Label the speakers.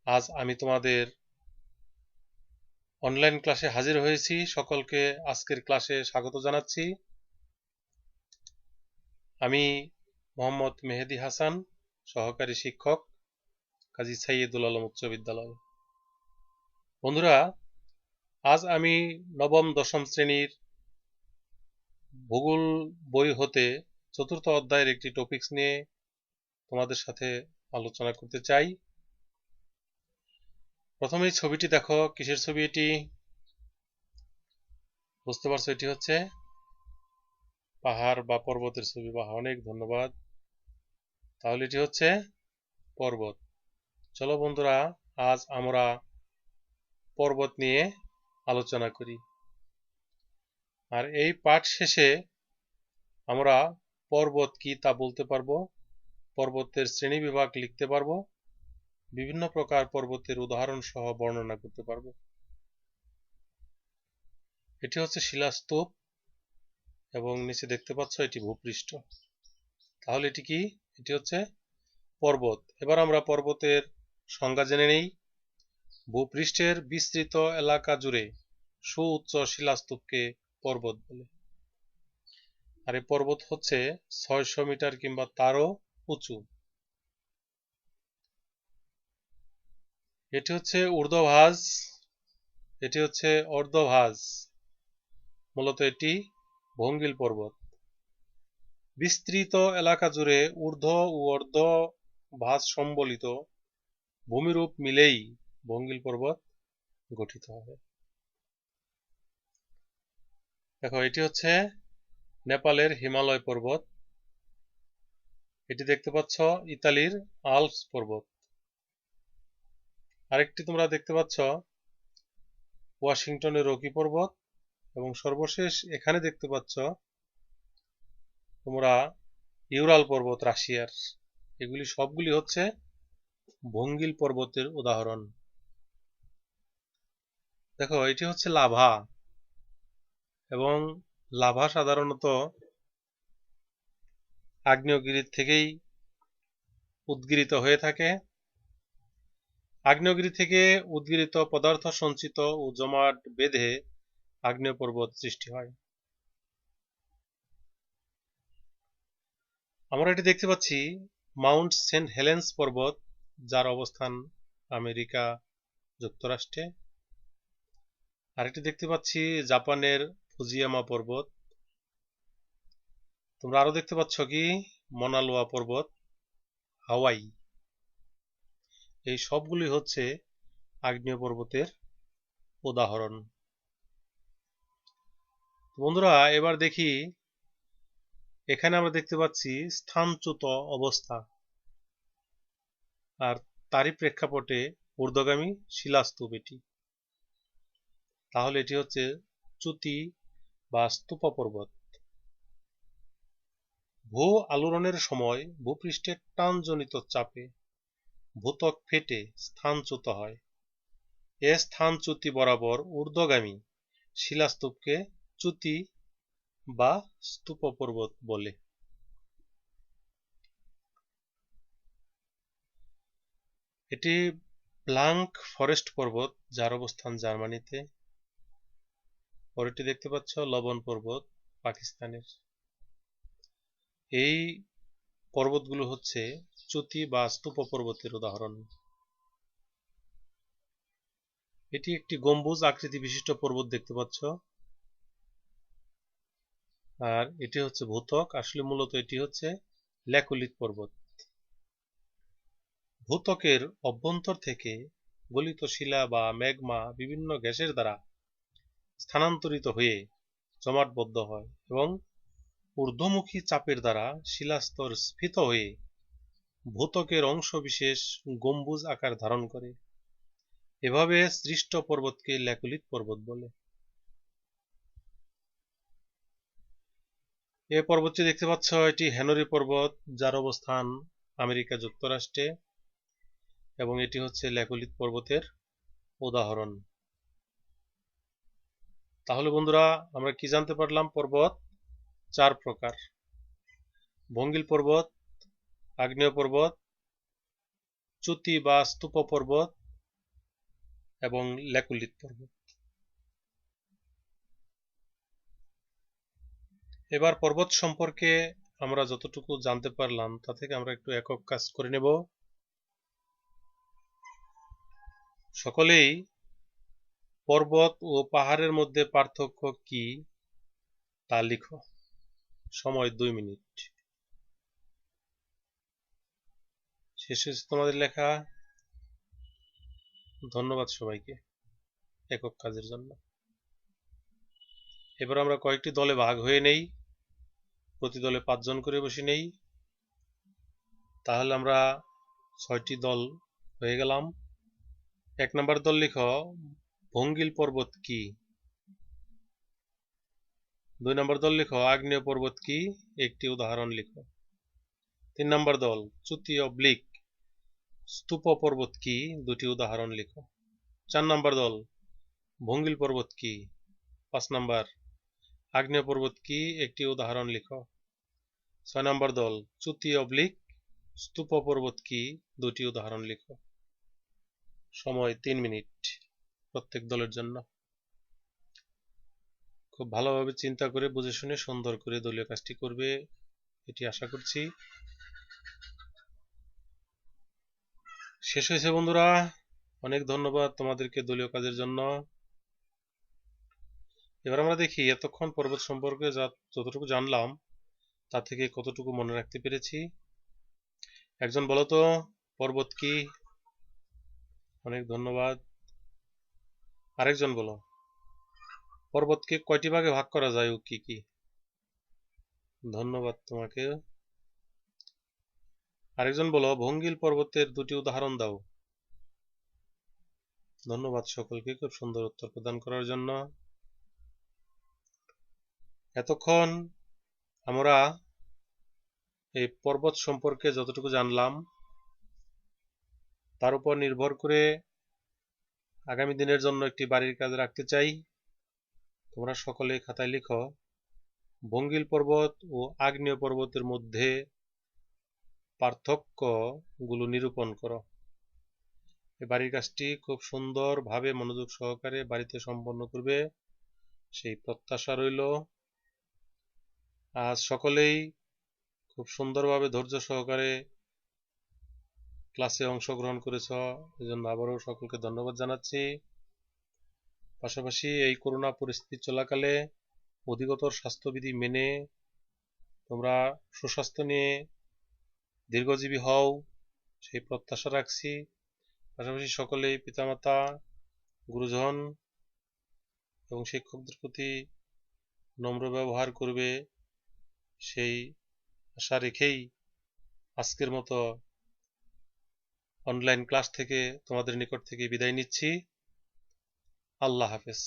Speaker 1: আজ আমি তোমাদের অনলাইন ক্লাসে হাজির হয়েছি। সকলকে আজকের ক্লাসে স্বাগত জানাচ্ছি। আমি মোহাম্মদ মেহেদী হাসান, সহকারী শিক্ষক, কাজী সাইয়েদুল আলম উচ্চ বিদ্যালয়। বন্ধুরা, আজ আমি নবম দশম শ্রেণীর ভূগোল বই হতে চতুর্থ অধ্যায়ের একটি টপিকস নিয়ে তোমাদের সাথে আলোচনা করতে চাই। প্রথমেই ছবিটি দেখো। কিসের ছবি এটি? বুঝতে পারছো এটি হচ্ছে পাহাড় বা পর্বতের ছবি। বা অনেক ধন্যবাদ। তাহলে এটি হচ্ছে পর্বত। চলো বন্ধুরা, আজ আমরা পর্বত নিয়ে আলোচনা করি। আর এই পাঠ শেষে আমরা পর্বত কি তা বলতে পারবো, পর্বতের শ্রেণীবিভাগ লিখতে পারবো, বিভিন্ন প্রকার পর্বতের উদাহরণ সহ বর্ণনা করতে পারবো। এটি হচ্ছে শিলাস্তূপ এবং নিচে দেখতে পাচ্ছ এটি ভূপৃষ্ঠ। তাহলে এটি কি? এটি হচ্ছে পর্বত। এবার আমরা পর্বতের সংজ্ঞা জেনে নেই। ভূপৃষ্ঠের বিস্তৃত এলাকা জুড়ে সুউচ্চ শিলাস্তূপকে পর্বত বলে। আর এই পর্বত হচ্ছে 600 মিটার কিংবা তারও উঁচু। এটি হচ্ছে ঊর্ধ্বভাজ, এটি হচ্ছে অর্ধভাজ। মূলত এটি ভঙ্গিল পর্বত। বিস্তৃত এলাকা জুড়ে ঊর্ধ্ব ও অর্ধভাজ সম্বলিত ভূমিরূপ মিলেই ভঙ্গিল পর্বত গঠিত হবে। দেখো, এটি হচ্ছে নেপালের হিমালয় পর্বত। এটি দেখতে পাচ্ছ ইতালির আল্পস পর্বত। আরেকটি তোমরা দেখতে পাচ্ছ ওয়াশিংটনের রকি পর্বত। এবং সর্বশেষ এখানে দেখতে পাচ্ছ তোমরা ইউরাল পর্বত রাশিয়ার। এগুলি সবগুলি হচ্ছে ভঙ্গিল পর্বতের উদাহরণ। দেখো, এটি হচ্ছে লাভা এবং লাভা সাধারণত আগ্নেয়গিরি থেকেই উদ্গিরিত হয়ে থাকে। আগ্নেয়গিরি থেকে উদ্গিরিত পদার্থ সঞ্চিত ও জমাট বেঁধে আগ্নেয় পর্বত সৃষ্টি হয়। আমরা এটি দেখতে পাচ্ছি মাউন্ট সেন্ট হেলেন্স পর্বত, যার অবস্থান আমেরিকা যুক্তরাষ্ট্রে। আরেকটি দেখতে পাচ্ছি জাপানের ফুজিয়ামা পর্বত। তোমরা আরো দেখতে পাচ্ছ কি মনালোয়া পর্বত, হাওয়াই। এই সবগুলি হচ্ছে আগ্নেয় পর্বতের উদাহরণ। বন্ধুরা, এবার দেখি এখানে আমরা দেখতে পাচ্ছি স্থানচ্যুত অবস্থা, আর তারই প্রেক্ষাপটে ঊর্ধ্বগামী শিলাস্তূপ এটি। তাহলে এটি হচ্ছে চ্যুতি বা স্তূপা পর্বত। ভূ আলোড়নের সময় ভূপৃষ্ঠের টানজনিত চাপে ভূত্বক ফেটে স্থানচ্যুত হয়। এ স্থানচ্যুতি বরাবর ঊর্ধ্বগামী শিলাস্তূপকে চ্যুতি বা স্তূপা পর্বত বলে। এটি ব্লাঙ্ক ফরেস্ট পর্বত, যার অবস্থান জার্মানিতে। পরেরটি দেখতে পাচ্ছ লবণ পর্বত, পাকিস্তানের। এই পর্বতগুলো হচ্ছে চ্যুতি বা স্তূপা পর্বতের উদাহরণ। এটি একটি গম্বুজ আকৃতি বিশিষ্ট পর্বত দেখতে পাচ্ছ। আর এটি হচ্ছে ভূত্বক। আসলে মূলত এটি হচ্ছে ল্যাকুলিত পর্বত। ভূত্বকের অভ্যন্তর থেকে গলিত শিলা বা ম্যাগমা বিভিন্ন গ্যাসের দ্বারা স্থানান্তরিত হয়ে জমাটবদ্ধ হয় এবং ঊর্ধ্বমুখী চাপের দ্বারা শিলাস্তর স্ফীত হয়ে ভূত্বকের অংশবিশেষ গম্বুজ আকার ধারণ করে। এভাবে সৃষ্ট পর্বতকে ল্যাকুলিত পর্বত বলে। এই পর্বতটি দেখতে পাচ্ছ, এটি হেনরি পর্বত, যার অবস্থান আমেরিকা যুক্তরাষ্ট্রে, এবং এটি হচ্ছে ল্যাকুলিত পর্বতের উদাহরণ। তাহলে বন্ধুরা, আমরা কি জানতে পারলাম? পর্বত 4 প্রকার: ভঙ্গিল পর্বত, আগ্নেয় পর্বত, চ্যুতি বা স্তূপ পর্বত এবং ল্যাকুলিত পর্বত। এবার পর্বত সম্পর্কে আমরা যতটুকু জানতে পারলাম তা থেকে আমরা একটু একক কাজ করে নেব। সকলেই পর্বত ও পাহাড়ের মধ্যে পার্থক্য কি তা লিখো। সময় 2 মিনিট। শেষ হয়েছে তোমাদের লেখা। ধন্যবাদ সবাইকে একক কাজের জন্য। এবার আমরা কয়েকটি দলে ভাগ হয়ে নেই, প্রতি দলে 5 জন করে বসে নেই, তাহলে আমরা 6টি দল হয়ে গেলাম। 1 নম্বর দল লিখো ভঙ্গিল পর্বত কি। 2 নম্বর দল লিখো আগ্নেয় পর্বত কি, একটি উদাহরণ লিখো। 3 নম্বর দল চ্যুতি অবলিক স্তূপ পর্বত কি, দুটি উদাহরণ লিখো। 4 নম্বর দল ভঙ্গিল পর্বত কি। 5 নম্বর আগ্নেয় পর্বত কি, একটি উদাহরণ লিখো। 6 নম্বর দল চ্যুতি অবলিক স্তূপ পর্বত কি, দুটি উদাহরণ লিখো। সময় 3 মিনিট প্রত্যেক দলের জন্য। খুব ভালোভাবে চিন্তা করে বুঝে শুনে সুন্দর করে দলীয় কাজটি করবে, এটি আশা করছি। শেষ হয়েছে বন্ধুরা, অনেক ধন্যবাদ তোমাদেরকে দলীয় কাজের জন্য। এবার আমরা দেখি এতক্ষণ পর্বত সম্পর্কে যতটুকু জানলাম তা থেকে কতটুকু মনে রাখতে পেরেছি। একজন বলো তো পর্বত কি। অনেক ধন্যবাদ। আরেকজন বলো পর্বতকে কয়টি ভাগে ভাগ করা যায় ও কি কি। ধন্যবাদ তোমাকে। আরেকজন বলো ভঙ্গিল পর্বতের দুটি উদাহরণ দাও। ধন্যবাদ সকলকে খুব সুন্দর উত্তর প্রদান করার জন্য। এতক্ষণ আমরা এই পর্বত সম্পর্কে যতটুকু জানলাম তার উপর নির্ভর করে আগামী দিনের জন্য একটি বাড়ির কাজ রাখতে চাই। তোমরা সকলে খাতায় লিখো ভঙ্গিল পর্বত ও আগ্নেয় পর্বতের মধ্যে পার্থক্যগুলো নিরূপণ করো। এই বাড়ির কাজটি খুব সুন্দরভাবে মনোযোগ সহকারে বাড়িতে সম্পন্ন করবে সেই প্রত্যাশা রইল। আজ সকলেই খুব সুন্দরভাবে ধৈর্য সহকারে ক্লাসে অংশগ্রহণ করেছ, এজন্য আবারও সকলকে ধন্যবাদ জানাচ্ছি। পাশাপাশি এই করোনা পরিস্থিতি চলাকালে অধিকতর স্বাস্থ্যবিধি মেনে তোমরা সুস্বাস্থ্য নিয়ে দীর্ঘজীবী হও সেই প্রত্যাশা রাখছি। পাশাপাশি সকলেই পিতামাতা, গুরুজন এবং শিক্ষকদের প্রতি নম্র ব্যবহার করবে সেই আশা রেখেই আজকের মতো অনলাইন ক্লাস থেকে তোমাদের নিকট থেকে বিদায় নিচ্ছি। আল্লাহ হাফেজ।